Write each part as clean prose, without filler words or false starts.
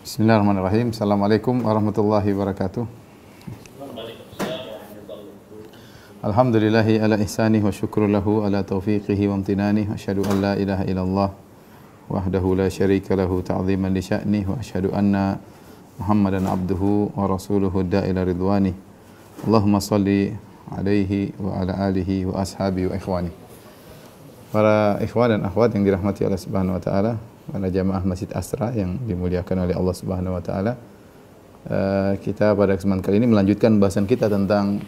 Bismillahirrahmanirrahim. Assalamualaikum warahmatullahi wabarakatuh. Alhamdulillahi ala ihsanih wa syukru lahu ala taufiqihi wa amtinanih. Asyhadu an la ilaha illallah wahdahu la syarika lahu ta'ziman li sya'nih wa asyhadu anna Muhammadan abduhu wa rasuluhu da'ila ridwanih. Allahumma salli alaihi wa ala alihi wa ashabihi wa ikhwani. Para ikhwan dan akhwat yang dirahmati Allah Subhanahu wa taala, para jamaah Masjid Asra yang dimuliakan oleh Allah Subhanahu wa taala. Kita pada kesempatan kali ini melanjutkan bahasan kita tentang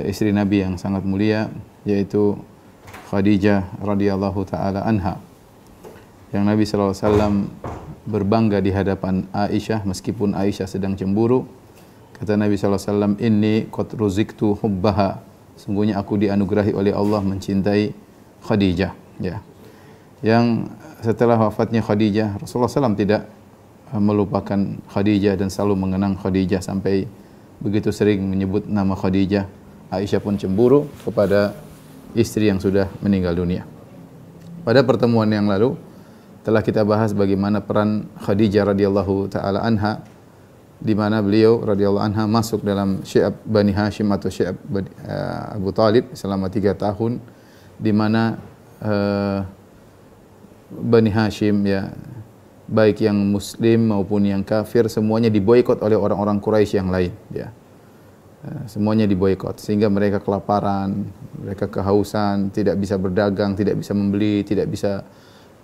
istri Nabi yang sangat mulia, yaitu Khadijah radhiyallahu taala anha. Yang Nabi sallallahu alaihi wasallam berbangga di hadapan Aisyah meskipun Aisyah sedang cemburu. Kata Nabi sallallahu alaihi wasallam, "Inni qad ruziktu hubbaha." Sungguhnya aku dianugerahi oleh Allah mencintai Khadijah, ya. Yang setelah wafatnya Khadijah, Rasulullah SAW tidak melupakan Khadijah dan selalu mengenang Khadijah sampai begitu sering menyebut nama Khadijah. Aisyah pun cemburu kepada istri yang sudah meninggal dunia. Pada pertemuan yang lalu telah kita bahas bagaimana peran Khadijah radhiyallahu taala anha, di mana beliau radhiyallahu anha masuk dalam Syi'ab Bani Hashim atau Syi'ab Abu Talib selama 3 tahun, di mana Bani Hashim, ya, baik yang muslim maupun yang kafir, semuanya diboikot oleh orang-orang Quraisy yang lain, ya. Semuanya diboikot sehingga mereka kelaparan, mereka kehausan, tidak bisa berdagang, tidak bisa membeli, tidak bisa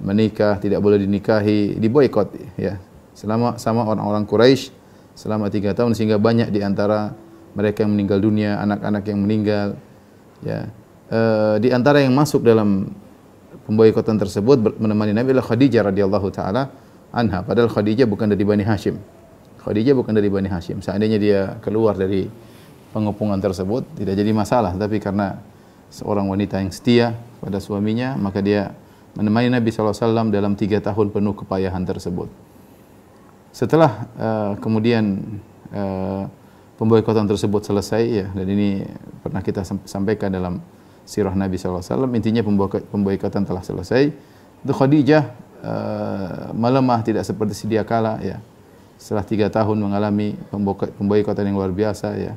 menikah, tidak boleh dinikahi, diboikot, ya. Sama orang-orang Quraisy selama 3 tahun, sehingga banyak di antara mereka yang meninggal dunia, anak-anak yang meninggal, ya. Di antara yang masuk dalam pemboikotan tersebut menemani Nabi adalah Khadijah radhiyallahu taala anha. Padahal Khadijah bukan dari Bani Hashim. Khadijah bukan dari Bani Hashim. Seandainya dia keluar dari pengepungan tersebut tidak jadi masalah, tapi karena seorang wanita yang setia pada suaminya, maka dia menemani Nabi sallallahu alaihi wasallam dalam 3 tahun penuh kepayahan tersebut. Setelah kemudian pemboikotan tersebut selesai, ya, dan ini pernah kita sampaikan dalam sirah Nabi sallallahu alaihi wasallam, intinya pemboikotan telah selesai. Itu Khadijah melemah, tidak seperti sedia kala, ya. Setelah 3 tahun mengalami pemboikotan yang luar biasa, ya.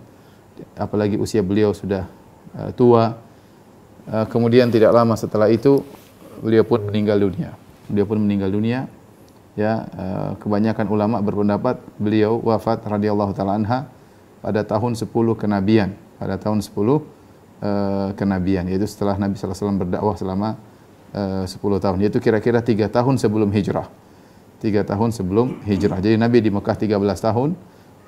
Apalagi usia beliau sudah tua. Kemudian tidak lama setelah itu beliau pun meninggal dunia. Ya, kebanyakan ulama berpendapat beliau wafat radhiyallahu taala anha pada tahun 10 kenabian, kenabian, yaitu setelah Nabi sallallahu alaihi wasallam berdakwah selama 10 tahun, yaitu kira-kira 3 tahun sebelum hijrah. 3 tahun sebelum hijrah. Jadi Nabi di Mekah 13 tahun,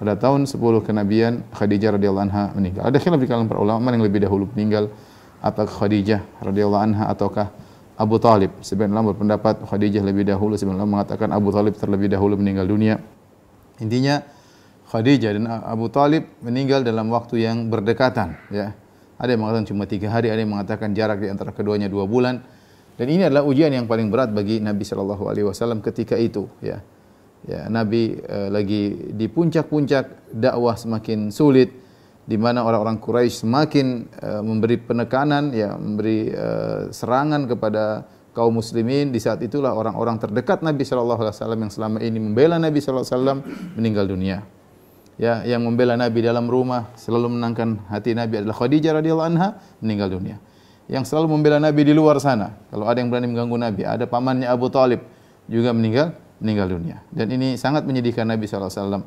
pada tahun 10 kenabian Khadijah radhiyallahu anha meninggal. Ada khilaf di kalangan para ulama mana yang lebih dahulu meninggal, apakah Khadijah radhiyallahu anha ataukah Abu Talib. Sebagian ulama berpendapat Khadijah lebih dahulu, sebagian ulama mengatakan Abu Talib terlebih dahulu meninggal dunia. Intinya Khadijah dan Abu Talib meninggal dalam waktu yang berdekatan, ya. Ada yang mengatakan cuma 3 hari, ada yang mengatakan jarak di antara keduanya 2 bulan. Dan ini adalah ujian yang paling berat bagi Nabi sallallahu alaihi wasallam ketika itu, ya. Ya, Nabi lagi di puncak-puncak dakwah semakin sulit, di mana orang-orang Quraisy semakin memberi penekanan, ya, memberi serangan kepada kaum muslimin. Di saat itulah orang-orang terdekat Nabi sallallahu alaihi wasallam yang selama ini membela Nabi sallallahu alaihi wasallam meninggal dunia. Ya, yang membela Nabi dalam rumah, selalu menangkan hati Nabi adalah Khadijah radhiyallahu anha, meninggal dunia. Yang selalu membela Nabi di luar sana, kalau ada yang berani mengganggu Nabi, ada pamannya Abu Talib juga meninggal dunia. Dan ini sangat menyedihkan Nabi sallallahu alaihi wasallam.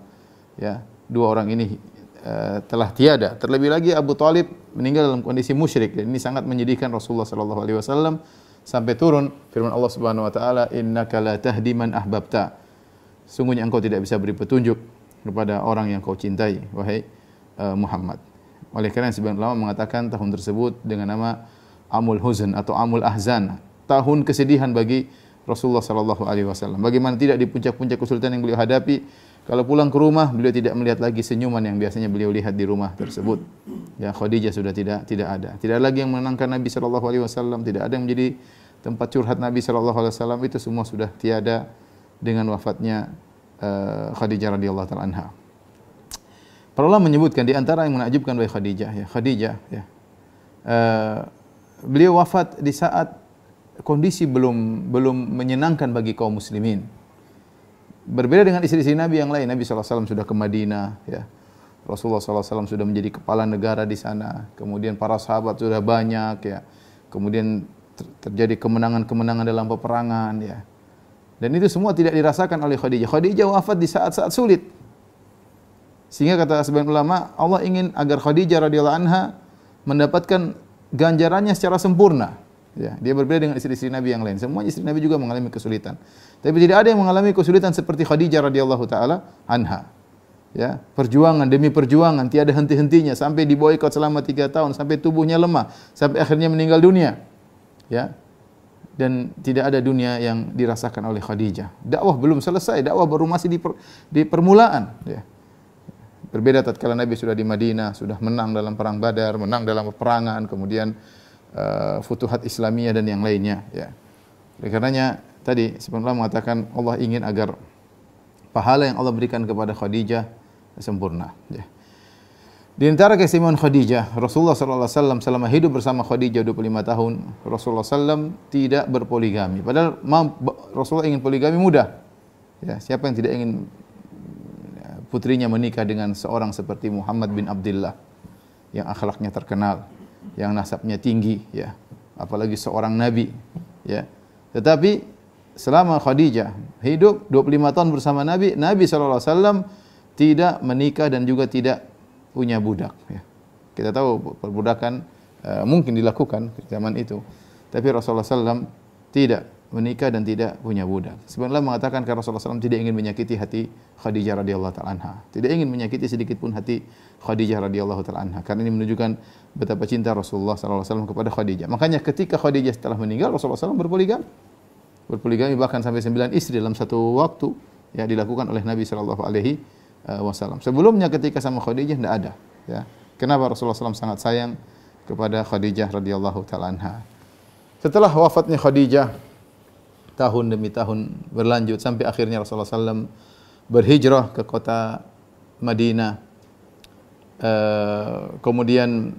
Ya, 2 orang ini telah tiada. Terlebih lagi Abu Talib meninggal dalam kondisi musyrik, dan ini sangat menyedihkan Rasulullah sallallahu alaihi wasallam sampai turun firman Allah Subhanahu wa taala, "Innaka la tahdi man ahbabta." Sungguhnya engkau tidak bisa beri petunjuk kepada orang yang kau cintai, wahai Muhammad. Oleh karena sebagian ulama mengatakan tahun tersebut dengan nama Amul Huzn atau Amul Ahzan, tahun kesedihan bagi Rasulullah sallallahu alaihi wasallam. Bagaimana tidak di puncak-puncak kesulitan yang beliau hadapi, kalau pulang ke rumah beliau tidak melihat lagi senyuman yang biasanya beliau lihat di rumah tersebut. Ya, Khadijah sudah tidak ada. Tidak lagi yang menenangkan Nabi sallallahu alaihi wasallam, tidak ada yang menjadi tempat curhat Nabi sallallahu alaihi wasallam, itu semua sudah tiada dengan wafatnya Khadijah radhiyallahu taala anha. Para ulama menyebutkan di antara yang menakjubkan bagi Khadijah, ya. Beliau wafat di saat kondisi belum menyenangkan bagi kaum muslimin. Berbeda dengan istri-istri Nabi yang lain. Nabi SAW sudah ke Madinah, ya. Rasulullah SAW sudah menjadi kepala negara di sana. Kemudian para sahabat sudah banyak, ya. Kemudian terjadi kemenangan-kemenangan dalam peperangan, ya. Dan itu semua tidak dirasakan oleh Khadijah. Khadijah wafat di saat-saat sulit. Sehingga kata sebagian ulama, Allah ingin agar Khadijah radhiyallahu anha mendapatkan ganjarannya secara sempurna. Ya, dia berbeda dengan istri-istri Nabi yang lain. Semua istri Nabi juga mengalami kesulitan. Tapi tidak ada yang mengalami kesulitan seperti Khadijah radhiyallahu taala anha. Ya, perjuangan demi perjuangan tiada henti-hentinya sampai diboikot selama 3 tahun, sampai tubuhnya lemah, sampai akhirnya meninggal dunia. Ya. Dan tidak ada dunia yang dirasakan oleh Khadijah. Dakwah belum selesai, dakwah baru masih di permulaan, ya. Berbeda tatkala Nabi sudah di Madinah, sudah menang dalam perang Badar, menang dalam peperangan, kemudian futuhat Islamiyah dan yang lainnya, ya. Oleh karenanya tadi sebenarnya mengatakan Allah ingin agar pahala yang Allah berikan kepada Khadijah sempurna, ya. Di antara keistimewaan Khadijah, Rasulullah sallallahu alaihi wasallam selama hidup bersama Khadijah 25 tahun, Rasulullah sallam tidak berpoligami. Padahal Rasulullah ingin poligami mudah. Ya, siapa yang tidak ingin putrinya menikah dengan seorang seperti Muhammad bin Abdullah yang akhlaknya terkenal, yang nasabnya tinggi, ya, apalagi seorang nabi, ya. Tetapi selama Khadijah hidup 25 tahun bersama Nabi, Nabi sallallahu alaihi wasallam tidak menikah dan juga tidak punya budak, ya. Kita tahu perbudakan mungkin dilakukan zaman itu, tapi Rasulullah SAW tidak menikah dan tidak punya budak. Sebenarnya mengatakan karena Rasulullah SAW tidak ingin menyakiti hati Khadijah radhiyallahu taala anha, tidak ingin menyakiti sedikit pun hati Khadijah radhiyallahu taala anha, karena ini menunjukkan betapa cinta Rasulullah SAW kepada Khadijah. Makanya ketika Khadijah setelah meninggal, Rasulullah SAW berpoligami bahkan sampai 9 istri dalam satu waktu, ya, dilakukan oleh Nabi sallallahu alaihi wasallam. Sebelumnya ketika sama Khadijah tidak ada, ya. Kenapa Rasulullah SAW sangat sayang kepada Khadijah radhiyallahu taala anha. Setelah wafatnya Khadijah, tahun demi tahun berlanjut sampai akhirnya Rasulullah SAW berhijrah ke kota Madinah. Kemudian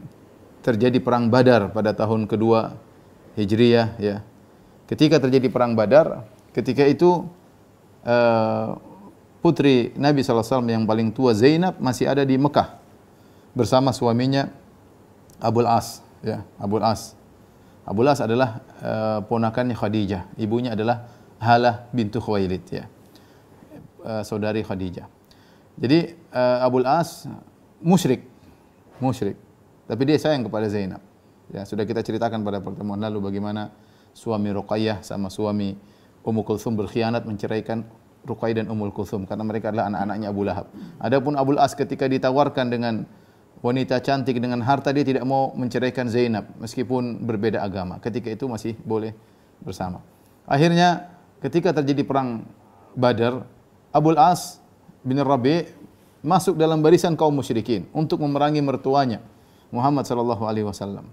terjadi perang Badar pada tahun kedua Hijriyah, ya. Ketika terjadi perang Badar, ketika itu putri Nabi SAW yang paling tua Zainab masih ada di Mekah bersama suaminya Abul As, ya, Abul As. Abul As adalah ponakannya Khadijah, ibunya adalah Halah bintu Khuwailid, ya, saudari Khadijah. Jadi Abul As musyrik, tapi dia sayang kepada Zainab. Ya, sudah kita ceritakan pada pertemuan lalu bagaimana suami Ruqayyah sama suami Ummu Kulthum berkhianat menceraikan Ruqayyah dan Ummul Kulthum karena mereka adalah anak-anaknya Abu Lahab. Adapun Abul As ketika ditawarkan dengan wanita cantik dengan harta, dia tidak mau menceraikan Zainab meskipun berbeda agama. Ketika itu masih boleh bersama. Akhirnya ketika terjadi perang Badar, Abul As bin Rabi' masuk dalam barisan kaum musyrikin untuk memerangi mertuanya Muhammad sallallahu alaihi wasallam.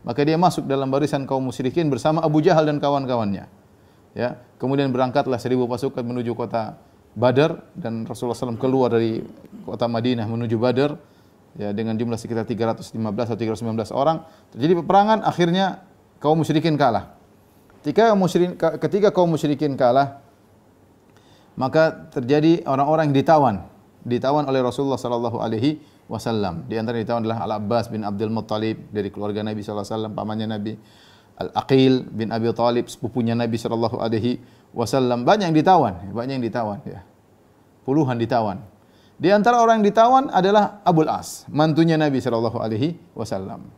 Maka dia masuk dalam barisan kaum musyrikin bersama Abu Jahal dan kawan-kawannya. Ya, kemudian berangkatlah 1000 pasukan menuju kota Badar dan Rasulullah SAW keluar dari kota Madinah menuju Badar, ya, dengan jumlah sekitar 315 atau 319 orang. Terjadi peperangan, akhirnya kaum musyrikin kalah. Ketika kaum musyrikin kalah, maka terjadi orang-orang yang ditawan oleh Rasulullah sallallahu alaihi wasallam. Di antara yang ditawan adalah Al-Abbas bin Abdul Muttalib dari keluarga Nabi sallallahu alaihi wasallam, pamannya Nabi. Al-Aqil bin Abi Thalib, sepupunya Nabi sallallahu alaihi wasallam. Banyak yang ditawan, ya. Puluhan ditawan. Di antara orang yang ditawan adalah Abul As, mantunya Nabi sallallahu alaihi wasallam.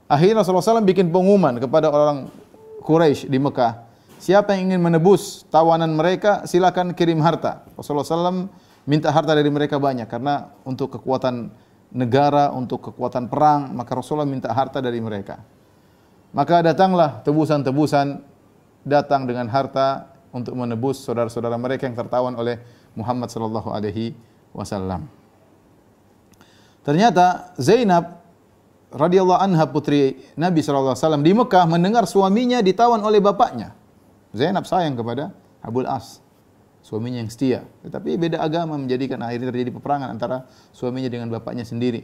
Akhirnya Rasulullah SAW bikin pengumuman kepada orang Quraisy di Mekah, siapa yang ingin menebus tawanan mereka, silakan kirim harta. Rasulullah SAW minta harta dari mereka banyak karena untuk kekuatan negara, untuk kekuatan perang, maka Rasulullah minta harta dari mereka. Maka datanglah tebusan-tebusan datang dengan harta untuk menebus saudara-saudara mereka yang tertawan oleh Muhammad sallallahu alaihi wasallam. Ternyata Zainab radhiyallahu anha putri Nabi sallallahu alaihi wasallam di Mekah mendengar suaminya ditawan oleh bapaknya. Zainab sayang kepada Abul As, suaminya yang setia, tetapi beda agama menjadikan akhirnya terjadi peperangan antara suaminya dengan bapaknya sendiri.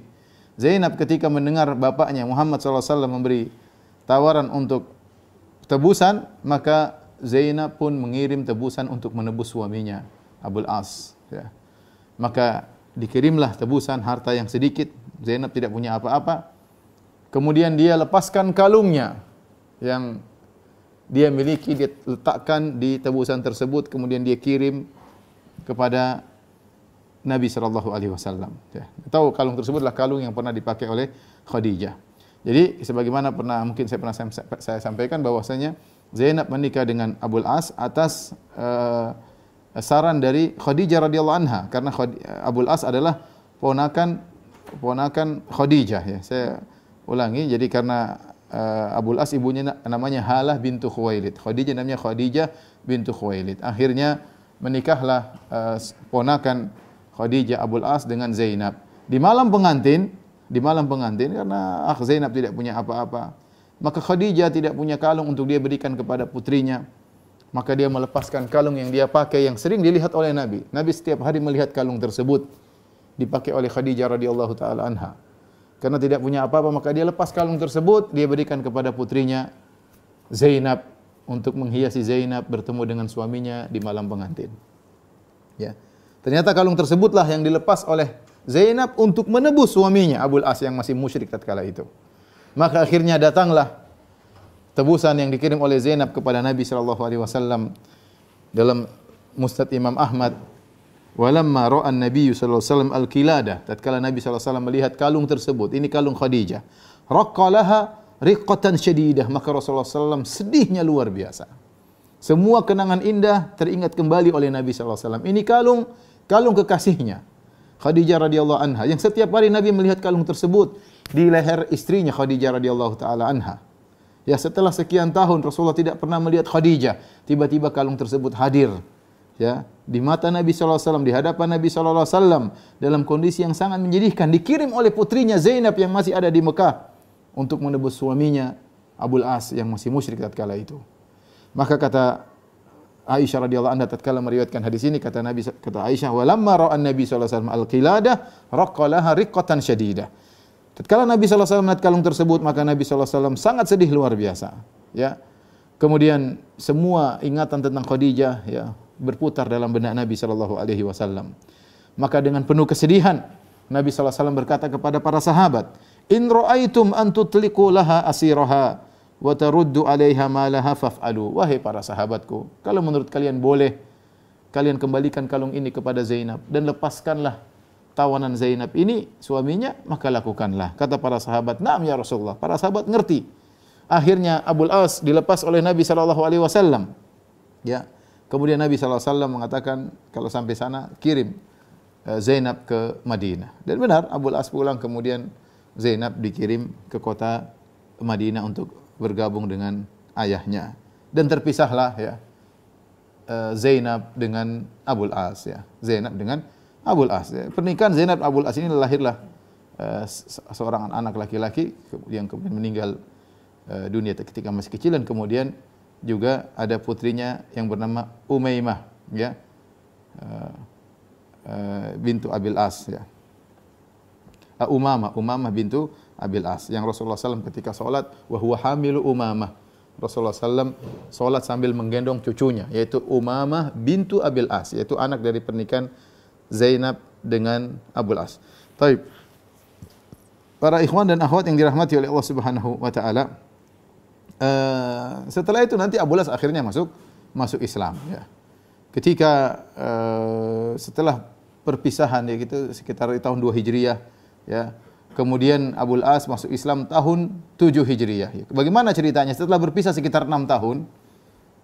Zainab ketika mendengar bapaknya Muhammad sallallahu alaihi wasallam memberi tawaran untuk tebusan, maka Zainab pun mengirim tebusan untuk menebus suaminya Abul As, ya. Maka dikirimlah tebusan harta yang sedikit. Zainab tidak punya apa-apa. Kemudian dia lepaskan kalungnya yang dia miliki, dia letakkan di tebusan tersebut, kemudian dia kirim kepada Nabi SAW. Ya. Tahu kalung tersebutlah kalung yang pernah dipakai oleh Khadijah. Jadi sebagaimana mungkin saya sampaikan bahwasanya Zainab menikah dengan Abul As atas saran dari Khadijah radhiyallahu anha, karena Abul As adalah ponakan Khadijah, ya. Saya ulangi, jadi karena Abul As ibunya namanya Halah bintu Khuwailid, Khadijah namanya Khadijah bintu Khuwailid. Akhirnya menikahlah ponakan Khadijah Abul As dengan Zainab. Di malam pengantin karena Zainab tidak punya apa-apa, maka Khadijah tidak punya kalung untuk dia berikan kepada putrinya. Maka dia melepaskan kalung yang dia pakai yang sering dilihat oleh Nabi. Nabi setiap hari melihat kalung tersebut dipakai oleh Khadijah radhiyallahu taala anha. Karena tidak punya apa-apa, maka dia lepas kalung tersebut, dia berikan kepada putrinya Zainab untuk menghiasi Zainab bertemu dengan suaminya di malam pengantin. Ya. Ternyata kalung tersebutlah yang dilepas oleh Zainab untuk menebus suaminya Abul As yang masih musyrik tatkala itu. Maka akhirnya datanglah tebusan yang dikirim oleh Zainab kepada Nabi SAW dalam Musnad Imam Ahmad. Walamma ra'a an-nabiy sallallahu alaihi wasallam al-qiladah, tatkala Nabi SAW melihat kalung tersebut, ini kalung Khadijah, raqqalaha riqqatan syadidah, maka Rasulullah SAW sedihnya luar biasa. Semua kenangan indah teringat kembali oleh Nabi SAW. Ini kalung kekasihnya Khadijah radhiyallahu anha, yang setiap hari Nabi melihat kalung tersebut di leher istrinya Khadijah radhiyallahu taala anha. Ya, setelah sekian tahun Rasulullah tidak pernah melihat Khadijah, tiba-tiba kalung tersebut hadir. Ya, di mata Nabi sallallahu alaihi wasallam, di hadapan Nabi sallallahu alaihi wasallam dalam kondisi yang sangat menyedihkan, dikirim oleh putrinya Zainab yang masih ada di Mekah untuk menebus suaminya Abul As yang masih musyrik tatkala itu. Maka kata Aisyah radhiyallahu anha tatkala meriwayatkan hadis ini, kata Aisyah, "Walamma ra'a an-nabi sallallahu alaihi wasallam al-qiladah, raqqalaha riqqatan syadidah." Tatkala Nabi sallallahu alaihi wasallam melihat kalung tersebut, maka Nabi sallallahu alaihi wasallam sangat sedih luar biasa, ya. Kemudian semua ingatan tentang Khadijah, ya, berputar dalam benak Nabi sallallahu alaihi wasallam. Maka dengan penuh kesedihan Nabi sallallahu alaihi wasallam berkata kepada para sahabat, "In ra'aitum an tutliqu laha asiraha wa taruddu 'alaiha ma laha faf'alu." Wahai para sahabatku, kalau menurut kalian boleh, kalian kembalikan kalung ini kepada Zainab dan lepaskanlah tawanan Zainab ini suaminya, maka lakukanlah. Kata para sahabat, "Na'am ya Rasulullah." Para sahabat ngerti. Akhirnya Abul As dilepas oleh Nabi sallallahu alaihi wasallam. Ya. Kemudian Nabi sallallahu alaihi wasallam mengatakan, kalau sampai sana kirim Zainab ke Madinah. Dan benar, Abul As pulang, kemudian Zainab dikirim ke kota Madinah untuk bergabung dengan ayahnya. Dan terpisahlah, ya, Zainab dengan Abul As, ya. Zainab dengan Abul As. Ya. Pernikahan Zainab Abul As ini lahirlah seorang anak laki-laki yang kemudian meninggal dunia ketika masih kecil, dan kemudian juga ada putrinya yang bernama Umaymah, ya, bintu Abil As, ya. Umamah bintu Abil As, yang Rasulullah SAW ketika solat, wa huwa hamilu Umamah, Rasulullah SAW solat sambil menggendong cucunya, yaitu Umamah bintu Abil As, yaitu anak dari pernikahan Zainab dengan Abul As. Taib. Para ikhwan dan akhwat yang dirahmati oleh Allah Subhanahu wa taala, setelah itu nanti Abul As akhirnya masuk Islam, ya. Ketika setelah perpisahan, ya, gitu sekitar tahun 2 Hijriah, ya. Kemudian Abul As masuk Islam tahun 7 Hijriah. Ya. Bagaimana ceritanya? Setelah berpisah sekitar 6 tahun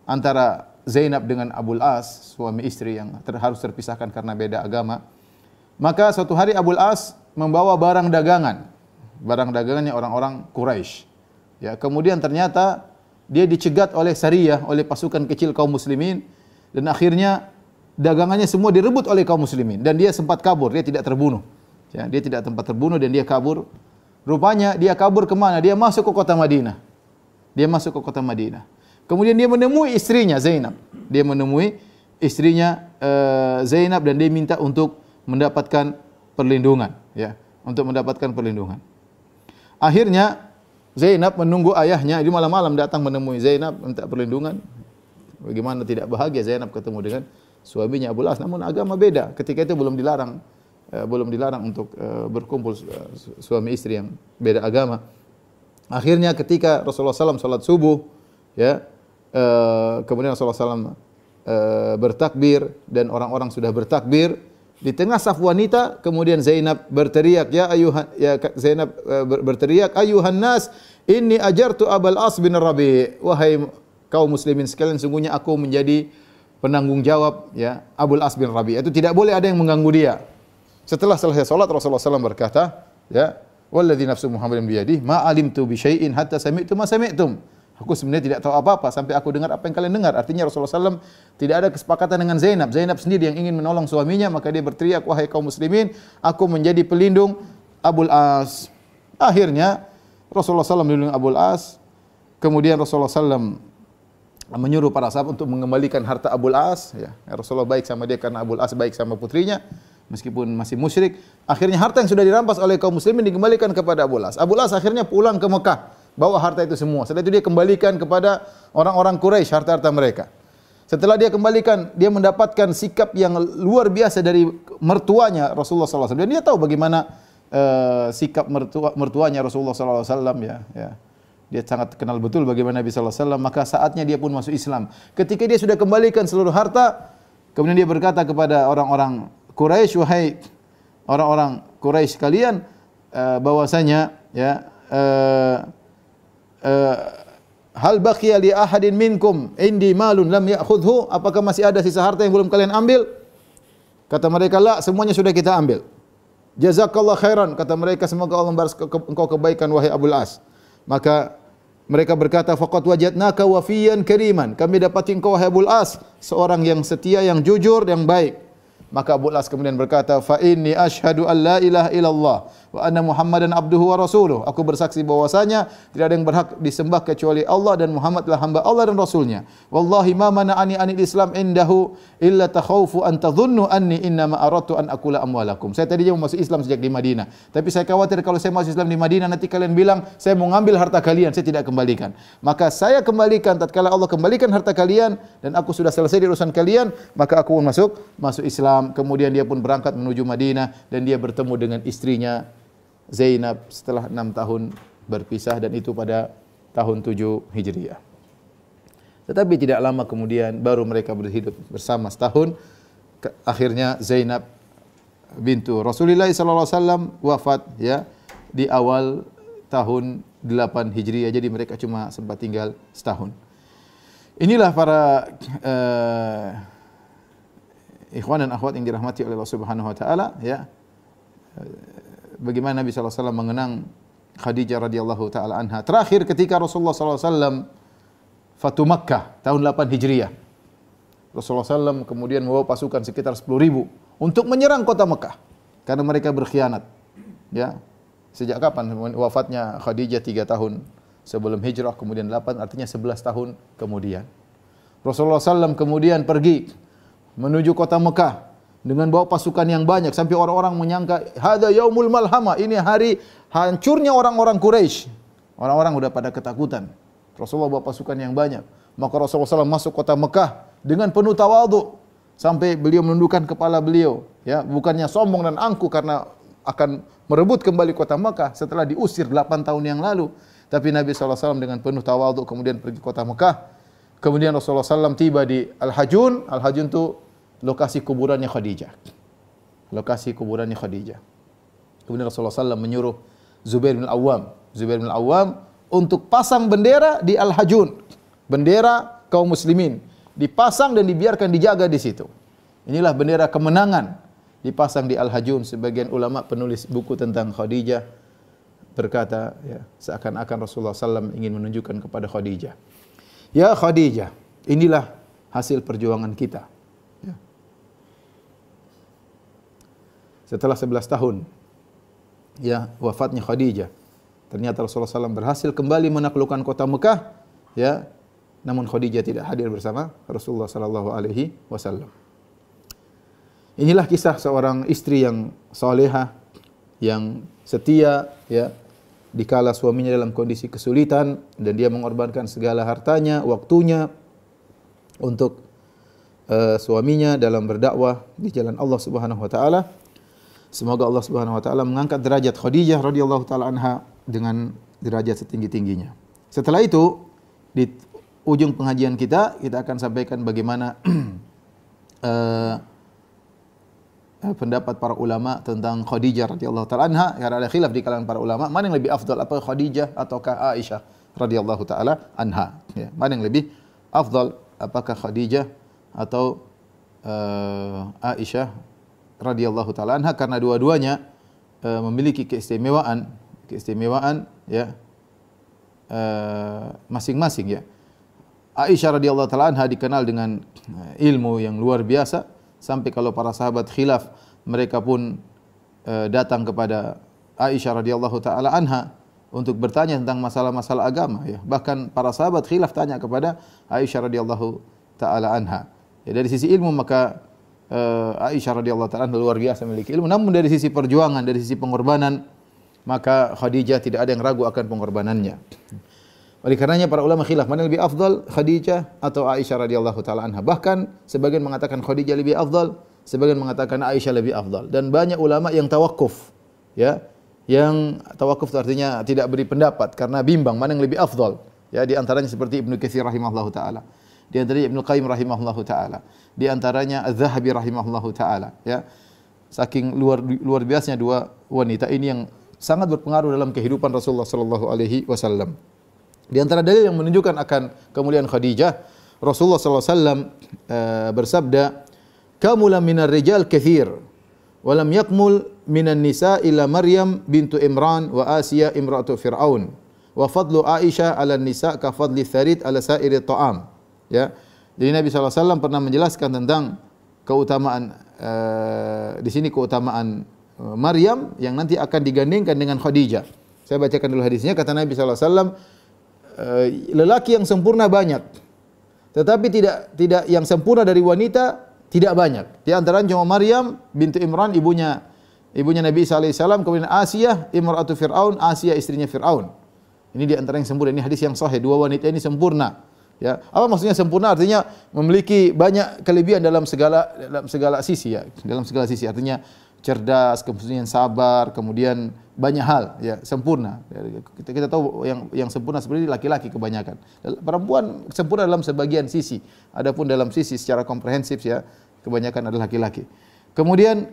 antara Zainab dengan Abul As, suami istri yang harus terpisahkan karena beda agama, maka suatu hari Abul As membawa barang dagangannya orang-orang Quraisy. Ya, kemudian ternyata dia dicegat oleh Sariyah, oleh pasukan kecil kaum muslimin, dan akhirnya dagangannya semua direbut oleh kaum muslimin, dan dia sempat kabur, dia tidak terbunuh. Ya, dia tidak tempat terbunuh dan dia kabur. Rupanya dia kabur ke mana? Dia masuk ke kota Madinah. Kemudian dia menemui istrinya Zainab. Zainab, dan dia minta untuk mendapatkan perlindungan, ya, Akhirnya Zainab menunggu ayahnya, di malam-malam datang menemui Zainab minta perlindungan. Bagaimana tidak bahagia Zainab ketemu dengan suaminya Abu Al-As, namun agama beda. Ketika itu belum dilarang untuk berkumpul suami istri yang beda agama. Akhirnya ketika Rasulullah SAW salat subuh, ya, kemudian Rasulullah SAW bertakbir dan orang-orang sudah bertakbir, di tengah saf wanita kemudian Zainab berteriak, Zainab berteriak, ayuhan nas, inni ajartu Abul As bin Rabi', wahai kaum muslimin sekalian, sungguhnya aku menjadi penanggung jawab, ya, Abul As bin Rabi'. Itu tidak boleh ada yang mengganggu dia. Setelah selesai salat Rasulullah SAW berkata, ya, walladzi nafsu Muhammadin biyadihi ma alimtu bi syai'in hatta sami'tu ma sami'tum. Aku sebenarnya tidak tahu apa-apa sampai aku dengar apa yang kalian dengar. Artinya Rasulullah SAW tidak ada kesepakatan dengan Zainab. Zainab sendiri yang ingin menolong suaminya, maka dia berteriak, wahai kaum muslimin, aku menjadi pelindung Abul As. Akhirnya Rasulullah SAW melindungi Abul As. Kemudian Rasulullah SAW menyuruh para sahabat untuk mengembalikan harta Abul As. Ya, Rasulullah baik sama dia karena Abul As baik sama putrinya, meskipun masih musyrik. Akhirnya harta yang sudah dirampas oleh kaum muslimin dikembalikan kepada Abul As. Abul As akhirnya pulang ke Mekah, bawa harta itu semua. Setelah itu dia kembalikan kepada orang-orang Quraisy harta-harta mereka. Setelah dia kembalikan, dia mendapatkan sikap yang luar biasa dari mertuanya Rasulullah SAW. Dan dia tahu bagaimana sikap mertuanya Rasulullah SAW. Ya. Dia sangat kenal betul bagaimana Nabi SAW. Maka saatnya dia pun masuk Islam. Ketika dia sudah kembalikan seluruh harta, kemudian dia berkata kepada orang-orang Quraisy, wahai orang-orang Quraisy sekalian, bahwasanya, ya, hal baqiya li ahadin minkum indi malun lam ya'khudhu, apakah masih ada sisa harta yang belum kalian ambil? Kata mereka, la, semuanya sudah kita ambil. Jazakallah khairan, kata mereka, semoga Allah membalas engkau kebaikan wahai Abul As. Maka mereka berkata, faqad wajadnaka wafiyan kariman, kami dapati engkau wahai Abul As seorang yang setia, yang jujur, yang baik. Maka Abul As kemudian berkata, fa inni asyhadu an la ilaha illallah wa anna Muhammadan abduhu wa rasuluh. Aku bersaksi bahwasanya tidak ada yang berhak disembah kecuali Allah dan Muhammad adalah hamba Allah dan rasulnya. Wallahi ma mana'ani anil Islam indahu illa takhawfu an tadhunnu anni innama aradtu an akula amwalakum. Saya tadinya mau masuk Islam sejak di Madinah, tapi saya khawatir kalau saya masuk Islam di Madinah nanti kalian bilang saya mau ngambil harta kalian, saya tidak kembalikan. Maka saya kembalikan tatkala Allah kembalikan harta kalian dan aku sudah selesai di urusan kalian, maka aku pun masuk Islam. Kemudian dia pun berangkat menuju Madinah dan dia bertemu dengan istrinya Zainab setelah 6 tahun berpisah, dan itu pada tahun 7 Hijriah. Tetapi tidak lama kemudian baru mereka berhidup bersama setahun. Akhirnya Zainab bintu Rasulullah SAW wafat, ya, di awal tahun 8 Hijriah. Jadi mereka cuma sempat tinggal setahun. Inilah para ikhwan dan akhwat yang dirahmati oleh Allah Subhanahu wa taala, ya. Bagaimana Nabi sallallahu alaihi wasallam mengenang Khadijah radhiyallahu taala anha. Terakhir ketika Rasulullah sallallahu alaihi wasallam Fatu Makkah tahun 8 Hijriah. Rasulullah SAW kemudian membawa pasukan sekitar 10.000 untuk menyerang kota Mekah karena mereka berkhianat. Ya. Sejak kapan wafatnya Khadijah? 3 tahun sebelum hijrah, kemudian 8, artinya 11 tahun kemudian. Rasulullah SAW kemudian pergi menuju kota Mekah dengan bawa pasukan yang banyak sampai orang-orang menyangka hada yaumul malhamah, ini hari hancurnya orang-orang Quraisy. Orang-orang sudah pada ketakutan. Rasulullah bawa pasukan yang banyak. Maka Rasulullah SAW masuk kota Mekah dengan penuh tawadhu sampai beliau menundukkan kepala beliau, ya, bukannya sombong dan angkuh karena akan merebut kembali kota Mekah setelah diusir 8 tahun yang lalu. Tapi Nabi SAW dengan penuh tawadhu kemudian pergi kota Mekah. Kemudian Rasulullah SAW tiba di Al-Hajun. Al-Hajun itu lokasi kuburannya Khadijah. Lokasi kuburannya Khadijah. Kemudian Rasulullah SAW menyuruh Zubair bin Al-Awwam untuk pasang bendera di Al-Hajun. Bendera kaum muslimin dipasang dan dibiarkan dijaga di situ. Inilah bendera kemenangan dipasang di Al-Hajun. Sebagian ulama penulis buku tentang Khadijah berkata, ya, seakan-akan Rasulullah SAW ingin menunjukkan kepada Khadijah, ya Khadijah, inilah hasil perjuangan kita. Ya. Setelah 11 tahun, ya, wafatnya Khadijah, ternyata Rasulullah SAW berhasil kembali menaklukkan kota Mekah, ya. Namun Khadijah tidak hadir bersama Rasulullah SAW. Inilah kisah seorang istri yang salehah, yang setia, ya, dikala suaminya dalam kondisi kesulitan dan dia mengorbankan segala hartanya, waktunya untuk suaminya dalam berdakwah di jalan Allah Subhanahu wa taala. Semoga Allah Subhanahu wa taala mengangkat derajat Khadijah radhiyallahu taala anha dengan derajat setinggi-tingginya. Setelah itu di ujung pengajian kita akan sampaikan bagaimana pendapat para ulama tentang Khadijah radhiyallahu taala anha. Karena ada khilaf di kalangan para ulama, mana yang lebih afdal, apa Khadijah ataukah Aisyah radhiyallahu taala anha. Ya, mana yang lebih afdal, apakah Khadijah atau Aisyah radhiyallahu taala anha, karena dua-duanya memiliki keistimewaan ya masing-masing ya. Aisyah radhiyallahu taala anha dikenal dengan ilmu yang luar biasa, sampai kalau para sahabat khilaf, mereka pun datang kepada Aisyah radhiyallahu taala anha untuk bertanya tentang masalah-masalah agama ya. Bahkan para sahabat khilaf tanya kepada Aisyah radhiyallahu taala anha. Ya, dari sisi ilmu maka Aisyah radhiyallahu taala luar biasa memiliki ilmu, namun dari sisi perjuangan, dari sisi pengorbanan, maka Khadijah tidak ada yang ragu akan pengorbanannya. Oleh karenanya para ulama khilaf mana yang lebih afdal, Khadijah atau Aisyah radhiyallahu taala anha. Bahkan sebagian mengatakan Khadijah lebih afdal, sebagian mengatakan Aisyah lebih afdal, dan banyak ulama yang tawakuf ya. Yang tawakuf itu artinya tidak beri pendapat karena bimbang mana yang lebih afdal. Ya, di antaranya seperti Ibnu Katsir rahimahullahu taala. Di antaranya Ibnu Qayyim rahimahullahu taala. Di antaranya Az-Zahabi rahimahullahu taala, ya. Saking luar biasanya dua wanita ini yang sangat berpengaruh dalam kehidupan Rasulullah sallallahu alaihi wasallam. Di antara dalil yang menunjukkan akan kemuliaan Khadijah, Rasulullah sallallahu alaihi wasallam bersabda, "Kamula minar rijal katsir, wa lam yakmul minan nisa illa Maryam bintu Imran wa Asiyah imra'atu Fir'aun, wa fadlu Aisyah 'ala nisa ka fadli tharid 'ala sa'iri ta'am." Ya. Jadi Nabi SAW pernah menjelaskan tentang keutamaan di sini keutamaan Maryam yang nanti akan digandingkan dengan Khadijah. Saya bacakan dulu hadisnya. Kata Nabi SAW, lelaki yang sempurna banyak, tetapi tidak yang sempurna dari wanita tidak banyak. Di antaranya cuma Maryam bintu Imran, ibunya Nabi Isa alaihissalam, kemudian Asiyah imra'atu Fir'aun, Asiyah istrinya Fir'aun. Ini di antara yang sempurna. Ini hadis yang sahih. Dua wanita ini sempurna. Ya, apa maksudnya sempurna? Artinya memiliki banyak kelebihan dalam segala sisi ya. Dalam segala sisi artinya cerdas, kemudian sabar, kemudian banyak hal ya, sempurna. Kita tahu yang sempurna seperti laki-laki kebanyakan. Perempuan sempurna dalam sebagian sisi. Adapun dalam sisi secara komprehensif ya, kebanyakan adalah laki-laki. Kemudian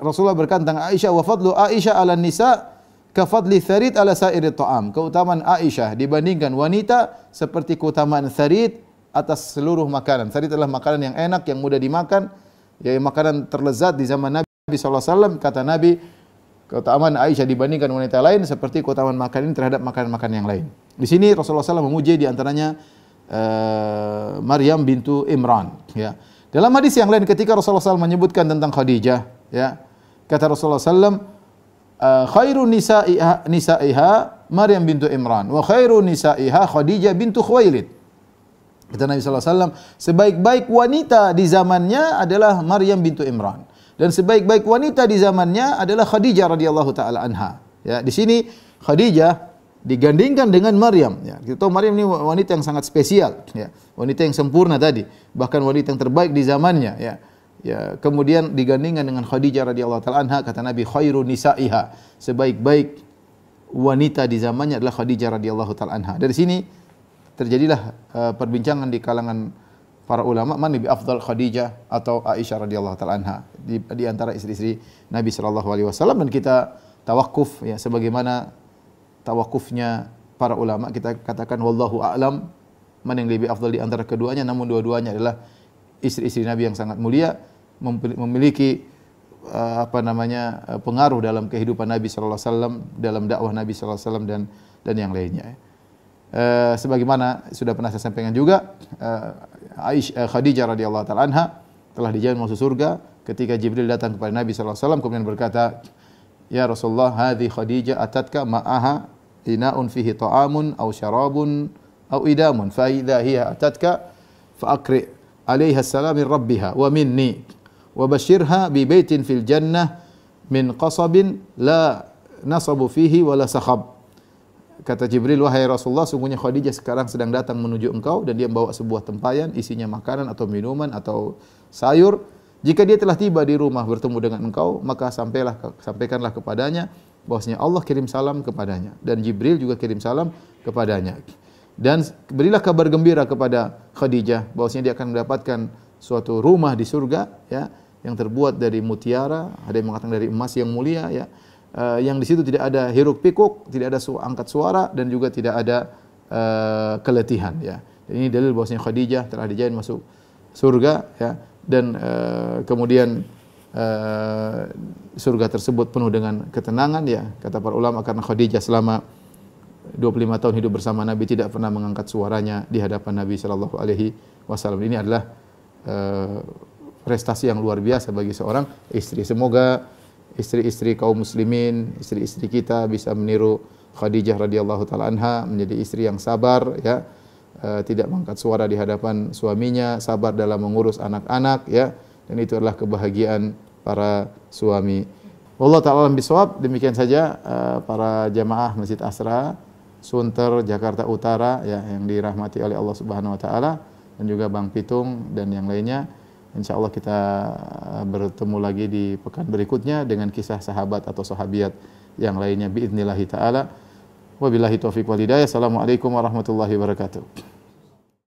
Rasulullah berkata tentang Aisyah, wa fadlu Aisyah 'ala nisa ka fadli tharid 'ala sa'iri ta'am. Keutamaan Aisyah dibandingkan wanita seperti keutamaan tharid atas seluruh makanan. Tharid adalah makanan yang enak, yang mudah dimakan, ya, makanan terlezat di zaman Nabi sallallahu alaihi wasallam. Kata Nabi, keutamaan Aisyah dibandingkan wanita lain seperti keutamaan makanan terhadap makanan-makanan yang lain. Di sini Rasulullah SAW memuji di antaranya Maryam bintu Imran. Ya. Dalam hadis yang lain ketika Rasulullah SAW menyebutkan tentang Khadijah, ya, kata Rasulullah SAW, khairu nisaiha Maryam bintu Imran wa khairu nisaiha Khadijah bintu Khuwailid. Kata Nabi sallallahu alaihi wasallam, sebaik-baik wanita di zamannya adalah Maryam bintu Imran dan sebaik-baik wanita di zamannya adalah Khadijah radhiyallahu taala anha. Ya, di sini Khadijah digandingkan dengan Maryam. Ya, kita tahu Maryam ini wanita yang sangat spesial, ya, wanita yang sempurna tadi, bahkan wanita yang terbaik di zamannya. Ya. Ya, kemudian digandingkan dengan Khadijah radhiyallahu taala anha, kata Nabi khairu nisaiha, sebaik-baik wanita di zamannya adalah Khadijah radhiyallahu taala anha. Dari sini terjadilah perbincangan di kalangan para ulama mana lebih afdal, Khadijah atau Aisyah radhiyallahu taala anha di antara istri-istri Nabi sallallahu alaihi wasallam. Dan kita tawakuf ya, sebagaimana tawakufnya para ulama, kita katakan wallahu a'lam mana yang lebih afdal di antara keduanya, namun dua-duanya adalah istri-istri Nabi yang sangat mulia, memiliki pengaruh dalam kehidupan Nabi sallallahu alaihi wasallam, dalam dakwah Nabi sallallahu alaihi wasallam dan yang lainnya. Sebagaimana sudah pernah saya sampaikan juga, Khadijah radhiyallahu taala anha telah dijamin masuk surga ketika Jibril datang kepada Nabi sallallahu alaihi wasallam kemudian berkata, "Ya Rasulullah, hadhi Khadijah atatka ma'aha ina'un fihi ta'amun aw syarabun aw idamun, fa idza hiya atatka fa aqri 'alaiha assalam min rabbiha wa minni wa basyirha bi baitin fil jannah min qasabin la nasabu fihi wa la sakhab." kata Jibril, wahai Rasulullah, sungguhnya Khadijah sekarang sedang datang menuju engkau dan dia membawa sebuah tempayan isinya makanan atau minuman atau sayur. Jika dia telah tiba di rumah bertemu dengan engkau, maka sampaikanlah kepadanya bahwasanya Allah kirim salam kepadanya dan Jibril juga kirim salam kepadanya. Dan berilah kabar gembira kepada Khadijah bahwasanya dia akan mendapatkan suatu rumah di surga, ya, yang terbuat dari mutiara, ada yang mengatakan dari emas yang mulia, ya. Yang di situ tidak ada hiruk pikuk, tidak ada angkat suara dan juga tidak ada keletihan, ya. Dan ini dalil bahwasanya Khadijah telah dijamin masuk surga, ya. Dan kemudian surga tersebut penuh dengan ketenangan, ya. Kata para ulama karena Khadijah selama 25 tahun hidup bersama Nabi tidak pernah mengangkat suaranya di hadapan Nabi sallallahu alaihi wasallam. Ini adalah prestasi yang luar biasa bagi seorang istri. Semoga istri-istri kaum muslimin, istri-istri kita bisa meniru Khadijah radhiyallahu taala anha, menjadi istri yang sabar, ya, tidak mengangkat suara di hadapan suaminya, sabar dalam mengurus anak-anak, ya, dan itu adalah kebahagiaan para suami. Wallahu taala alam bisawab. Demikian saja para jamaah Masjid Asra Sunter Jakarta Utara, ya, yang dirahmati oleh Allah Subhanahu wa taala, dan juga Bang Pitung dan yang lainnya. Insyaallah kita bertemu lagi di pekan berikutnya dengan kisah sahabat atau sahabiat yang lainnya biidznillah taala. Wabillahi taufiq wal hidayah. Assalamualaikum warahmatullahi wabarakatuh.